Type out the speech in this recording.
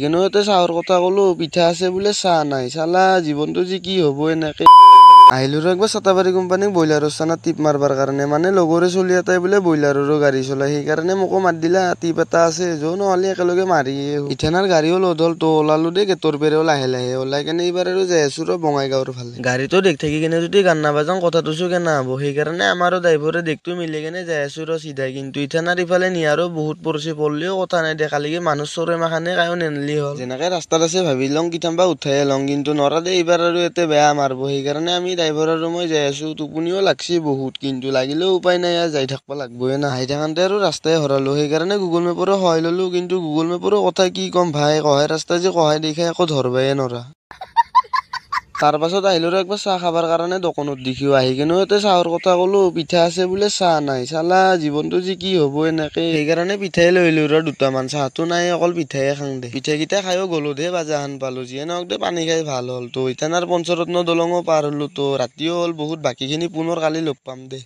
কিন্তু ইয়াতে চাহৰ কথা ক'লো, পিঠা আছে বোলে চাহ নাই। চালা জীৱনটো যি কি হ'ব এনেকে। আহিলো ৰ একবাৰ চাটাবাৰী কোম্পানীক ব্ৰইলাৰৰ চানাত টিপ মাৰবাৰ কাৰণে, মানে লগৰে চলি এটাই বোলে ব্ৰইলাৰৰো গাড়ী চলাই, সেইকাৰণে মোকো মাত দিলা টিপ এটা আছে যৌ নহ'লে একেলগে মাৰিয়ে ইথানাৰ গাড়ীও লোড হ'ল তো ওলালো দেই গেটৰ পেৰেও লাহে লাহে ওলাই কেনে এইবাৰ আৰু যাই আছো ৰ বঙাইগাঁৱৰ ফালে। গাড়ীটো দেখ থাকি কেনে যদি গান নাবাজাং কথাটো চো কেনা হ'ব, সেইকাৰণে আমাৰো ড্ৰাইভৰে দেখটো মিলি কেনে যাই আছো ৰ চিধাই। কিন্তু ইথানাৰ ইফালে নিয়াৰো বহুত পৰলিও কথা নাই দে, কালি মানুহ চৰে মাখানে কায়ো নেনলি হ'ল। যেনেকে ৰাস্তাত আছে ভাবি লওঁ কিতাম্বা উঠাই লওঁ, কিন্তু নৰা দে এইবাৰ আৰু ইয়াতে বেয়া মাৰব, সেইকাৰণে আমি ড্ৰাইভাৰ আৰু মই যাই আছো। টোপনিও লাগছি বহুত, কিন্তু লাগিলেও উপায় নাই, যাই থাকবা লাগবয়ে না। আহি থাকান্তে আৰু ৰাস্তাই হৰালো, সেইকাৰণে গুগল মেপৰো সহায় ললো। কিন্তু গুগল মেপৰো কথা কি ক'ম ভাই, কহাই ৰাস্তা যে কহাই দেখাই একো ধৰবাই নৰা। তাৰ পাছত আহিলো ৰ একবাৰ চাহ খাবাৰ কাৰণে দোকানত দেখিও, আহি কেনে ইয়াতে চাহৰ কথা ক'লো, পিঠা আছে বোলে চাহ নাই। চালা জীৱনটো যি কি হ'ব এনেকে, সেইকাৰণে পিঠাই লৈ আহিলো ৰ দুটামান। চাহটো নাই, অকল পিঠাই খাং দে। পিঠা কেইটা খাইও গলো দে বাজাহান পালো, যিয়ে নহওক দে পানী খাই ভাল হ'ল তো। ইথানাৰ পঞ্চৰত্ন দলঙো পাৰ হলো তো, ৰাতিও হ'ল বহুত, বাকীখিনি পুনৰ কালি লগ পাম দে।